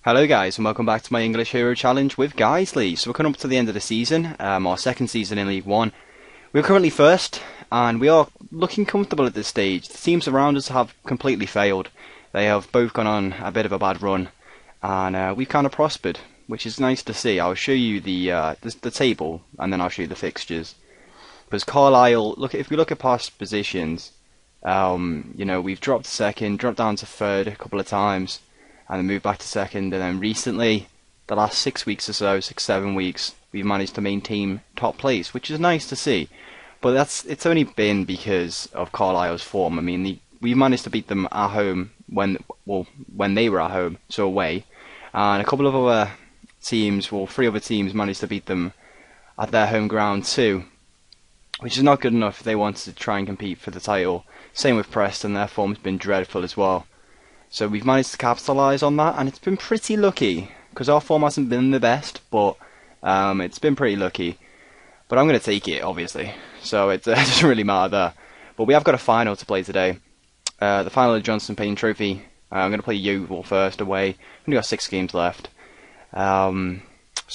Hello guys and welcome back to my English Hero Challenge with Geisley. So we're coming up to the end of the season, our second season in League 1. We're currently first and we are looking comfortable at this stage. The teams around us have completely failed. They have both gone on a bit of a bad run and we've kind of prospered, which is nice to see. I'll show you the table and then I'll show you the fixtures. Because Carlisle, if we look at past positions, we've dropped to second, dropped down to third a couple of times, and then moved back to second, and then recently, the last 6 weeks or so, 7 weeks, we've managed to maintain top place, which is nice to see. But it's only been because of Carlisle's form. I mean, we managed to beat them at home when they were at home, so away, and a couple of other teams, 3 other teams managed to beat them at their home ground too, which is not good enough if they wanted to try and compete for the title. Same with Preston, their form's been dreadful as well. So we've managed to capitalise on that, and it's been pretty lucky, because our form hasn't been the best, but it's been pretty lucky. But I'm going to take it, obviously, so it doesn't really matter there. But we have got a final to play today, the final of the Johnstone Trophy. I'm going to play Yeovil first away. We've only got 6 games left. So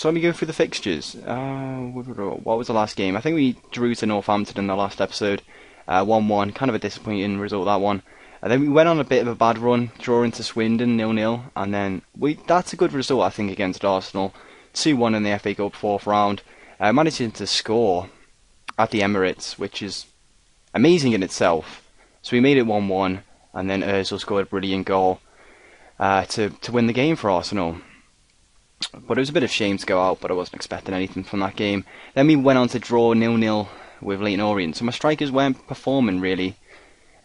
let me go through the fixtures. What was the last game? I think we drew to Northampton in the last episode, 1-1, kind of a disappointing result, that one. And then we went on a bit of a bad run, drawing to Swindon 0-0, and then that's a good result I think against Arsenal, 2-1 in the FA Cup 4th round, managing to score at the Emirates, which is amazing in itself. So we made it 1-1, and then Ozil scored a brilliant goal to win the game for Arsenal. But it was a bit of a shame to go out, but I wasn't expecting anything from that game. Then we went on to draw 0-0 with Leyton Orient, so my strikers weren't performing really.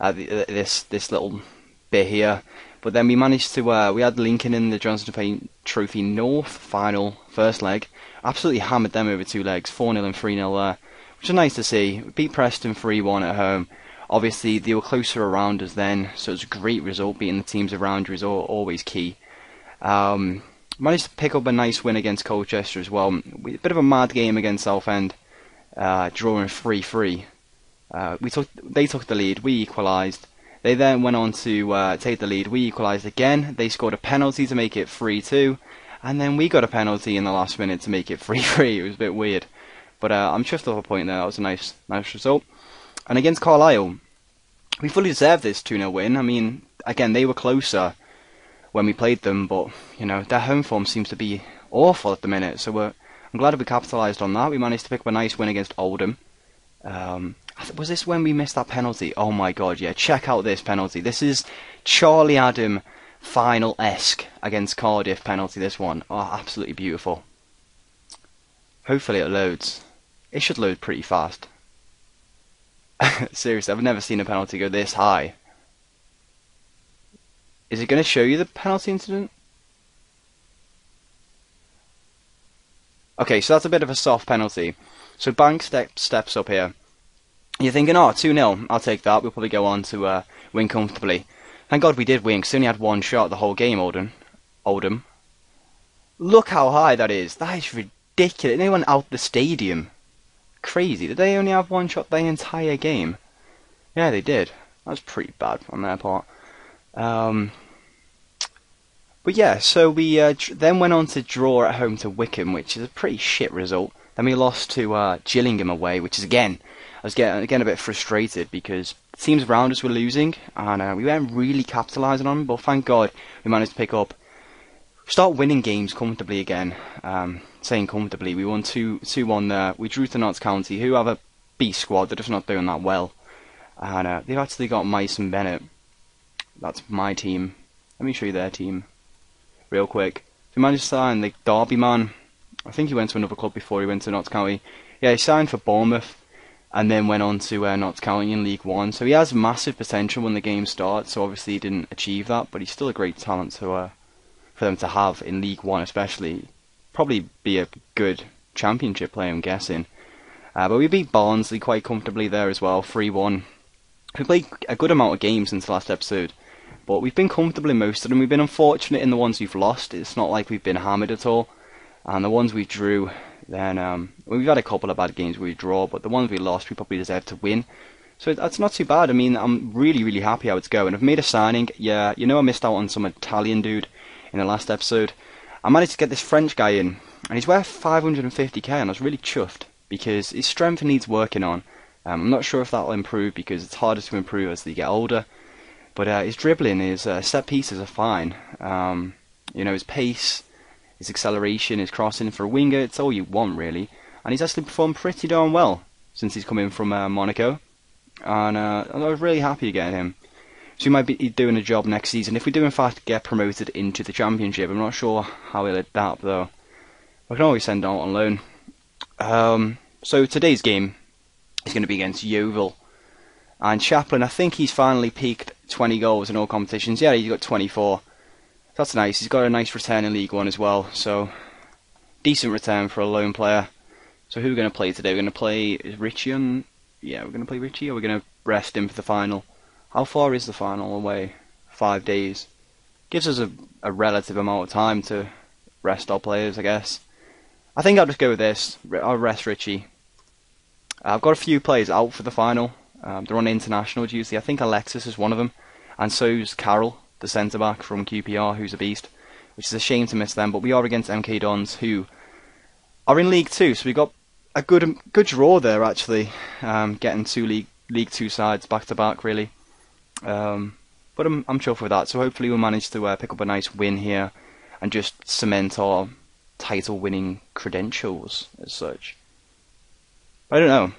This little bit here, but then we managed to we had Lincoln in the Johnstone Trophy North final first leg, absolutely hammered them over 2 legs, 4-0 and 3-0 there, which is nice to see. We beat Preston 3-1 at home. Obviously they were closer around us then, so it's a great result. Beating the teams around you is always key. Managed to pick up a nice win against Colchester as well. A bit of a mad game against Southend, drawing 3-3. They took the lead, we equalised. They then went on to take the lead, we equalised again. They scored a penalty to make it 3-2, and then we got a penalty in the last minute to make it 3-3. It was a bit weird, but I'm chuffed off a point there. That was a nice result. And against Carlisle, we fully deserved this 2-0 win. I mean, again, they were closer when we played them, but their home form seems to be awful at the minute. So I'm glad we capitalised on that. We managed to pick up a nice win against Oldham. Was this when we missed that penalty? Oh my god, yeah, check out this penalty. This is Charlie Adam final-esque against Cardiff penalty, this one. Oh, absolutely beautiful. Hopefully it loads. It should load pretty fast. Seriously, I've never seen a penalty go this high. Is it going to show you the penalty incident? Okay, so that's a bit of a soft penalty. So Bank steps up here. You're thinking, oh, 2-0, I'll take that. We'll probably go on to win comfortably. Thank God we did win, because they only had 1 shot the whole game, Oldham. Look how high that is. That is ridiculous. They went out the stadium. Crazy. Did they only have 1 shot the entire game? Yeah, they did. That was pretty bad on their part. But yeah, so we then went on to draw at home to Wycombe, which is a pretty shit result. Then we lost to Gillingham away, which is again, I was getting a bit frustrated because teams around us were losing and we weren't really capitalising on them, but thank God we managed to start winning games comfortably again. Saying comfortably, we won 2-1 there. We drew to Notts County, who have a B squad, they're just not doing that well. And they've actually got Mice and Bennett. That's my team. Let me show you their team real quick. We managed to sign the Derby man. I think he went to another club before he went to Notts County. Yeah, he signed for Bournemouth and then went on to Notts County in League 1. So he has massive potential when the game starts. So obviously he didn't achieve that, but he's still a great talent for them to have in League 1 especially. Probably be a good championship player, I'm guessing. But we beat Barnsley quite comfortably there as well, 3-1. We played a good amount of games since the last episode, but we've been comfortable in most of them. We've been unfortunate in the ones we've lost. It's not like we've been hammered at all. And the ones we drew, then we've had a couple of bad games where we draw, but the ones we lost we probably deserve to win. So that's not too bad. I mean, I'm really happy how it's going. I've made a signing. Yeah, I missed out on some Italian dude in the last episode. I managed to get this French guy in, and he's worth 550k, and I was really chuffed because his strength needs working on. I'm not sure if that'll improve because it's harder to improve as they get older, but his dribbling, his set pieces are fine. His pace, his acceleration, his crossing for a winger, it's all you want really, and he's actually performed pretty darn well since he's come in from Monaco, and I was really happy to get him. So he might be doing a job next season. If we do in fact get promoted into the Championship, I'm not sure how he'll adapt though. I can always send him out on loan. So today's game is going to be against Yeovil. And Chaplin, I think he's finally peaked 20 goals in all competitions. Yeah, he's got 24. That's nice. He's got a nice return in League One as well. So, decent return for a lone player. So who are we going to play today? We're going to play Richie on... Yeah, we're going to play Richie, or we're going to rest him for the final. How far is the final away? 5 days. Gives us a relative amount of time to rest our players, I guess. I think I'll just go with this. I'll rest Richie. I've got a few players out for the final. They're on international duty. I think Alexis is one of them. And so's Carroll, the centre-back from QPR, who's a beast. Which is a shame to miss them. But we are against MK Dons, who are in League 2. So we got a good draw there, actually. Getting two League 2 sides back-to-back, really. But I'm chuffed with that, so hopefully we'll manage to pick up a nice win here and just cement our title-winning credentials as such. But I don't know.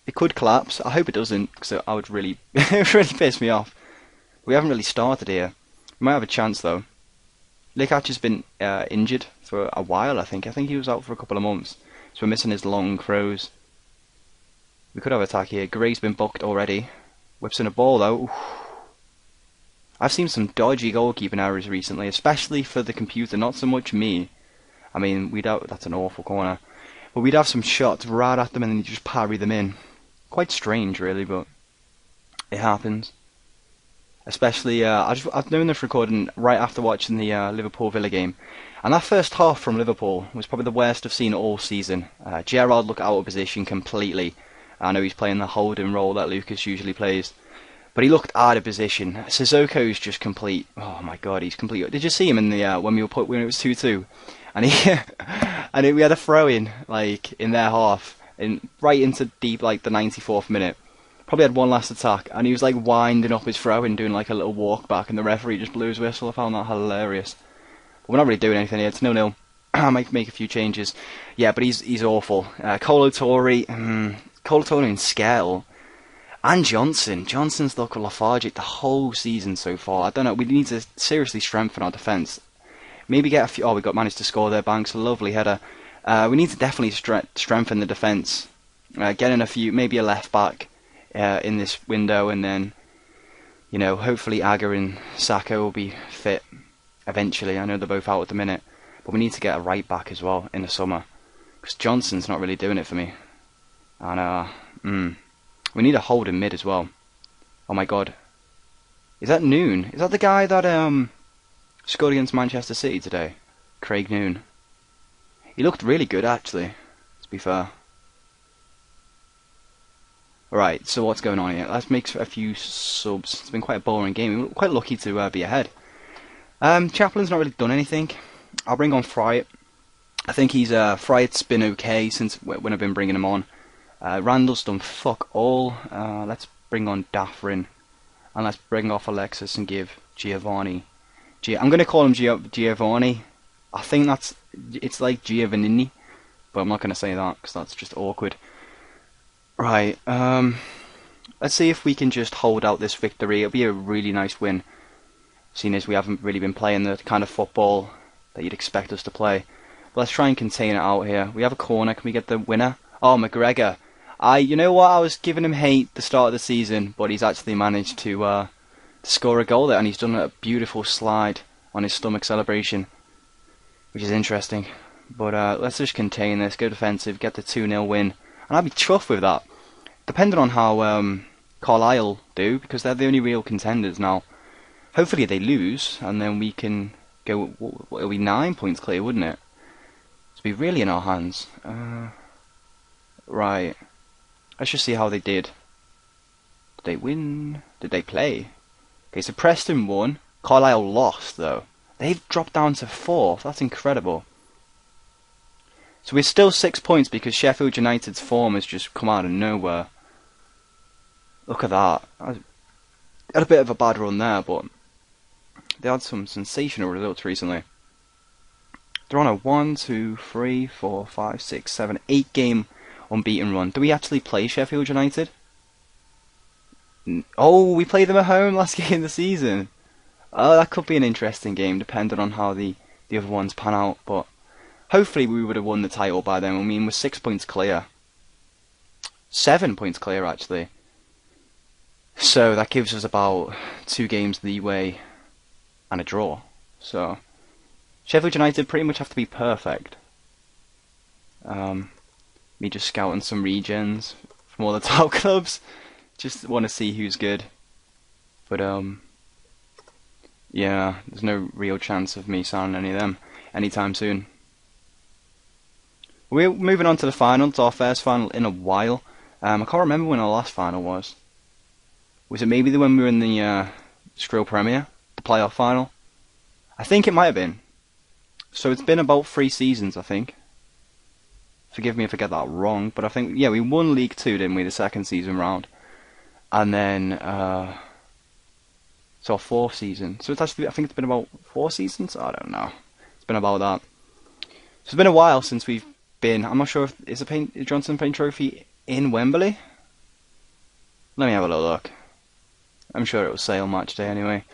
It could collapse. I hope it doesn't, because I would really, it would really piss me off. We haven't really started here. We might have a chance though. Likach has been injured for a while, I think. I think he was out for a couple of months, so we're missing his long throws. We could have attack here. Gray's been booked already. Whips in a ball though. Oof. I've seen some dodgy goalkeeping errors recently, especially for the computer, not so much me. I mean, that's an awful corner. But we'd have some shots right at them and then you just parry them in. Quite strange really, but it happens. Especially, I've known this recording right after watching the Liverpool-Villa game. And that first half from Liverpool was probably the worst I've seen all season. Gerrard looked out of position completely. I know he's playing the holding role that Lucas usually plays. But he looked out of position. Sissoko's just complete. Oh my god, he's complete. Did you see him in the when it was 2-2? And we had a throw in in their half, right into deep the 94th minute. Probably had one last attack, and he was winding up his throw and doing a little walk back, and the referee just blew his whistle. I found that hilarious. But we're not really doing anything here. It's 0-0. I might make a few changes. Yeah, but he's awful. Kolo Torre and Skell. And Johnson. Johnson's looked lethargic the whole season so far. I don't know. We need to seriously strengthen our defence. Maybe get a few... Oh, we managed to score there. Banks, a lovely header. We need to definitely strengthen the defence. Getting a few... Maybe a left back in this window. And then, hopefully Aga and Saka will be fit eventually. I know they're both out at the minute. But we need to get a right back as well in the summer. Because Johnson's not really doing it for me. And, we need a hold in mid as well. Oh my god. Is that Noon? Is that the guy that scored against Manchester City today? Craig Noon. He looked really good actually, to be fair. Right, so what's going on here? Let's make a few subs. It's been quite a boring game. We're quite lucky to be ahead. Chaplin's not really done anything. I'll bring on Fryatt. I think Fryatt's been okay since when I've been bringing him on. Randall's done fuck all. Let's bring on Daffrin. And let's bring off Alexis and give Giovanni. I'm going to call him Giovanni. I think it's like Giovannini. But I'm not going to say that because that's just awkward. Right. Let's see if we can just hold out this victory. It'll be a really nice win. Seeing as we haven't really been playing the kind of football that you'd expect us to play. But let's try and contain it out here. We have a corner. Can we get the winner? Oh, McGregor. You know what? I was giving him hate at the start of the season, but he's actually managed to score a goal there, and he's done a beautiful slide on his stomach celebration, which is interesting. But let's just contain this, go defensive, get the 2-0 win, and I'd be chuffed with that. Depending on how Carlisle do, because they're the only real contenders now. Hopefully they lose, and then we can go. It'll be 9 points clear, wouldn't it? It'll be really in our hands. Right. Let's just see how they did. Did they win? Did they play? Okay, so Preston won. Carlisle lost, though. They've dropped down to 4th. That's incredible. So we're still 6 points because Sheffield United's form has just come out of nowhere. Look at that. I had a bit of a bad run there, but they had some sensational results recently. They're on a 1, 2, 3, 4, 5, 6, 7, 8 game unbeaten run. Do we actually play Sheffield United? Oh, we played them at home last game of the season. Oh, that could be an interesting game, depending on how the other ones pan out. But hopefully we would have won the title by then. I mean, we're 6 points clear. 7 points clear, actually. So that gives us about 2 games leeway and a draw. So Sheffield United pretty much have to be perfect. Me just scouting some regens from all the top clubs. Just want to see who's good. But yeah, there's no real chance of me signing any of them anytime soon. We're moving on to the final. It's our first final in a while. I can't remember when our last final was. Was it maybe the when we were in the Skrill Premier, the playoff final? I think it might have been. So it's been about 3 seasons, I think. Forgive me if I get that wrong, but I think, yeah, we won League 2, didn't we, the second season round. And then, it's our 4th season. So it's actually, I think it's been about 4 seasons? I don't know. It's been about that. So it's been a while since we've been, I'm not sure if, is Johnstone Paint Trophy in Wembley? Let me have a little look. I'm sure it will say on match day anyway.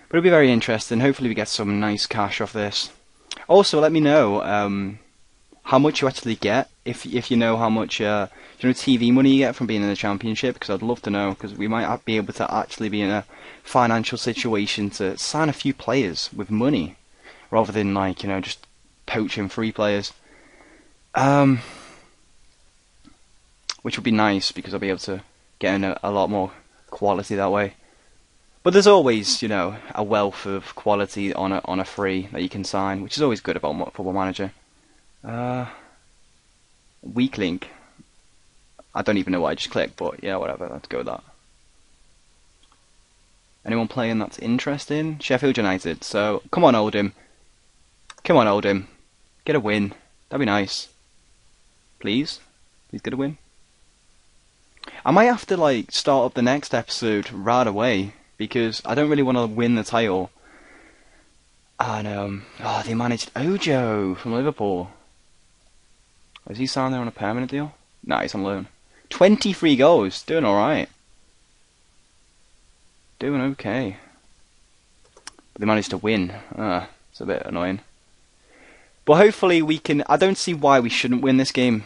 But it'll be very interesting. Hopefully we get some nice cash off this. Also, let me know how much you actually get, if you know how much TV money you get from being in the Championship, because I'd love to know, because we might be able to actually be in a financial situation to sign a few players with money, rather than just poaching free players. Which would be nice, because I'll be able to get in a lot more quality that way. But there's always, a wealth of quality on a free that you can sign, which is always good about Football Manager. Weak link. I don't even know what I just clicked, but yeah, whatever, let's go with that. Anyone playing that's interesting? Sheffield United, so come on Oldham. Come on Oldham. Get a win. That'd be nice. Please? Please get a win. I might have to start up the next episode right away, because I don't really want to win the title. And they managed Ojo from Liverpool. Is he signed there on a permanent deal? No, he's on loan. 23 goals, doing alright. Doing okay. But they managed to win. It's a bit annoying. But hopefully we can, I don't see why we shouldn't win this game.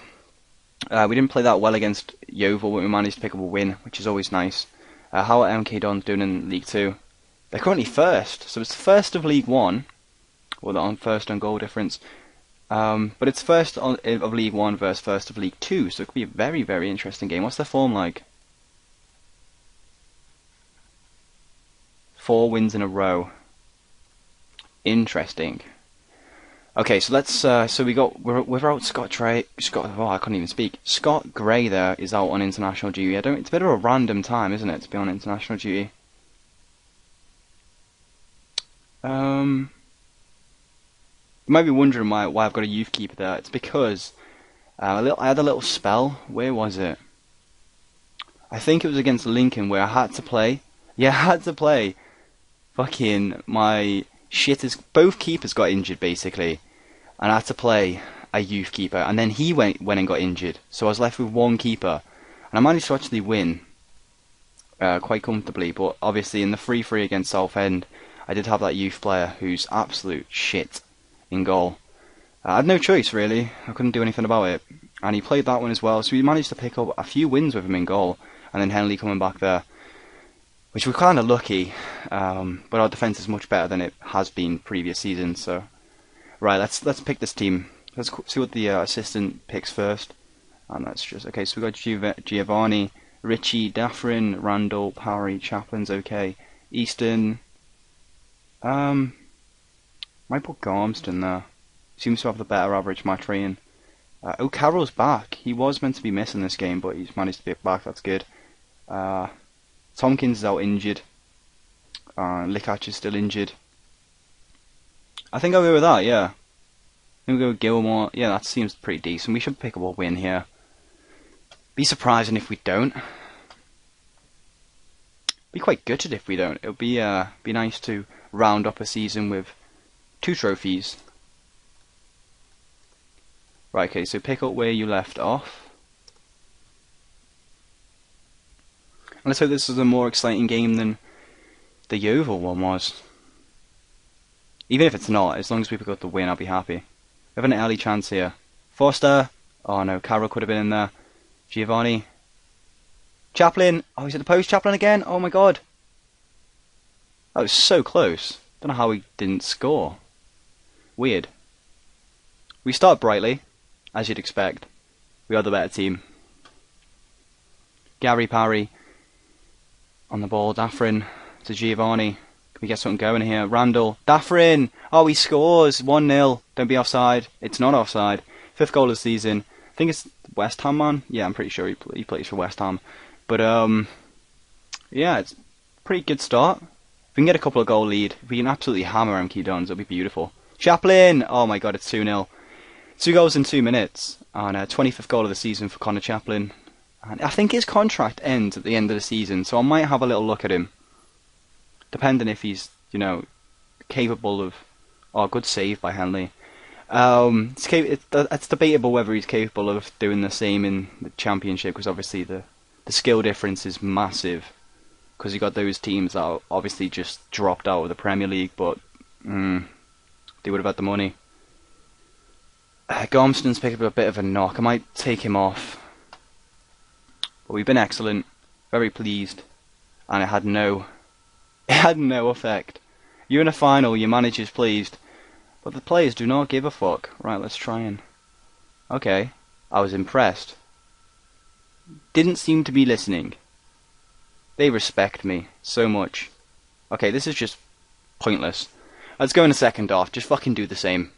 We didn't play that well against Yeovil, but we managed to pick up a win, which is always nice. How are MK Dons doing in League 2? They're currently first, so it's first of League 1. Well, they're on first on goal difference. But it's first of League 1 versus first of League 2, so it could be a very, very interesting game. What's their form like? 4 wins in a row. Interesting. Okay, so let's. We're without Scott Gray. Oh, I couldn't even speak. Scott Gray there is out on international duty. It's a bit of a random time, isn't it, to be on international duty? You might be wondering why I've got a youth keeper there. It's because I had a little spell. Where was it? I think it was against Lincoln where I had to play. Yeah, I had to play. Fucking my shit is. Both keepers got injured basically, and I had to play a youth keeper. And then he went and got injured, so I was left with one keeper, and I managed to actually win quite comfortably. But obviously in the 3-3 against Southend, I did have that youth player who's absolute shit in goal. I had no choice really. I couldn't do anything about it, and he played that one as well. So we managed to pick up a few wins with him in goal, and then Henley coming back there, which we're kind of lucky. But our defence is much better than it has been previous seasons. So right, let's pick this team. Let's see what the assistant picks first, and that's just okay. So we got Giovanni, Richie, Daffrin, Randall, Parry, Chaplin's okay. Easton. Might put Gormston there. Seems to have the better average match rating. O'Carroll's back. He was meant to be missing this game, but he's managed to be back. That's good. Tompkins is out injured. Likach is still injured. I think I'll go with that, yeah. Then we'll go with Gilmore. Yeah, that seems pretty decent. We should pick up a win here. Be surprising if we don't. Be quite gutted if we don't. It would be nice to round up a season with 2 trophies. Right, okay, so pick up where you left off. And let's hope this is a more exciting game than the Yeovil one was. Even if it's not, as long as we pick up the win, I'll be happy. We have an early chance here. Foster. Oh no, Carroll could have been in there. Giovanni. Chaplin. Oh, he's at the post. Chaplin again. Oh my god. That was so close. Don't know how he didn't score. Weird. We start brightly, as you'd expect. We are the better team. Gary Parry on the ball. Daffrin to Giovanni. Can we get something going here? Randall. Daffrin! Oh, he scores! 1-0. Don't be offside. It's not offside. 5th goal of the season. I think it's West Ham, man. Yeah, I'm pretty sure he plays for West Ham. But, yeah, it's a pretty good start. If we can get a couple of goal lead, if we can absolutely hammer MK Dons, it'll be beautiful. Chaplin! Oh my god, it's 2-0. 2 goals in 2 minutes. And 25th goal of the season for Connor Chaplin. And I think his contract ends at the end of the season, so I might have a little look at him. Depending if he's, you know, capable of... Oh, good save by Henley. It's debatable whether he's capable of doing the same in the Championship, because obviously the skill difference is massive. Because you got those teams that are obviously just dropped out of the Premier League, but they would have had the money. Johnstone's picked up a bit of a knock. I might take him off. But we've been excellent. Very pleased. And it had no effect. You're in a final, your manager's pleased. But the players do not give a fuck. Right, let's try and... Okay, I was impressed. Didn't seem to be listening. They respect me so much. Okay, this is just pointless. Let's go in a second off. Just fucking do the same.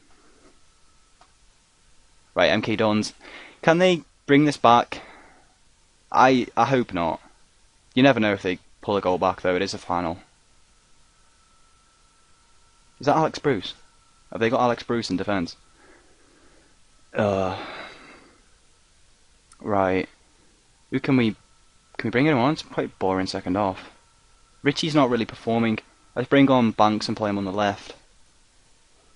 Right, MK Dons. Can they bring this back? I hope not. You never know if they pull a goal back, though. It is a final. Is that Alex Bruce? Have they got Alex Bruce in defence? Right. Who can we bring him on? It's quite boring second half. Richie's not really performing. Let's bring on Banks and play him on the left.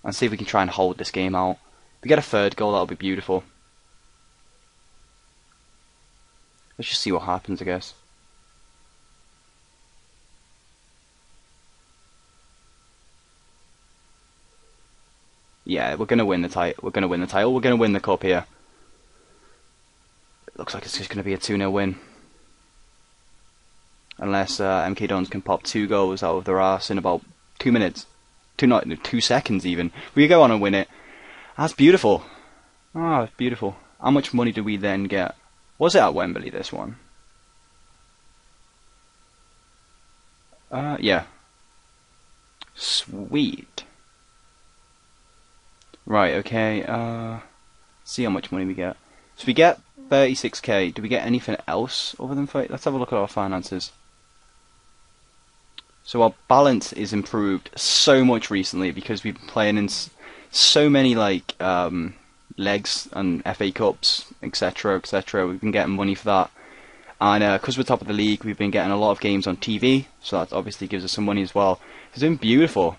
And see if we can try and hold this game out. If we get a 3rd goal, that'll be beautiful. Let's just see what happens, I guess. Yeah, we're gonna win the title. We're gonna win the title. We're gonna win the cup here. It looks like it's just gonna be a 2-0 win. Unless MK Dons can pop 2 goals out of their arse in about 2 minutes. 2 seconds even. We go on and win it. That's beautiful. Ah, it's beautiful. How much money do we then get? Was it at Wembley, this one? Yeah. Sweet. Right, okay, see how much money we get. So we get 36k. Do we get anything else other than... Let's have a look at our finances. So our balance is improved so much recently because we've been playing in so many, like, legs and FA Cups, etc, etc. We've been getting money for that. And because we're top of the league, we've been getting a lot of games on TV, so that obviously gives us some money as well. It's been beautiful.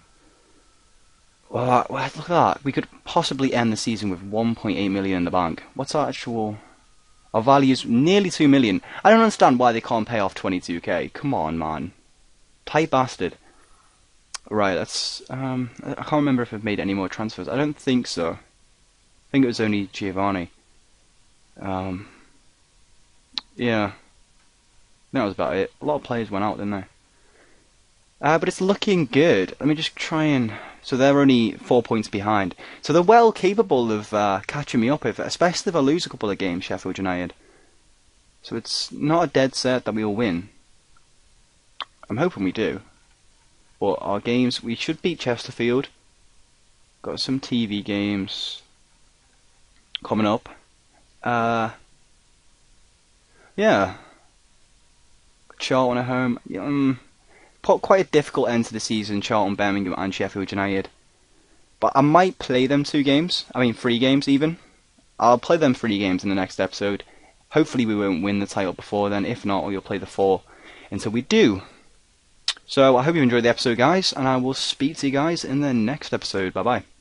Well, look at that. We could possibly end the season with 1.8 million in the bank. What's our actual... Our value's nearly 2 million. I don't understand why they can't pay off 22k. Come on, man. Tight bastard. Right, let's... I can't remember if I've made any more transfers. I don't think so. I think it was only Giovanni. Yeah. That was about it. A lot of players went out, didn't they? But it's looking good. Let me just try and... So they're only 4 points behind. So they're well capable of catching me up, especially if I lose a couple of games, Sheffield United. So it's not a dead set that we'll win. I'm hoping we do. But our games, we should beat Chesterfield. Got some TV games coming up. Yeah. Charlton at home. Quite a difficult end to the season, Charlton, Birmingham and Sheffield United. But I might play them 2 games. I mean 3 games even. I'll play them 3 games in the next episode. Hopefully we won't win the title before then. If not, we'll play the 4 until we do. So I hope you enjoyed the episode, guys, and I will speak to you guys in the next episode. Bye bye.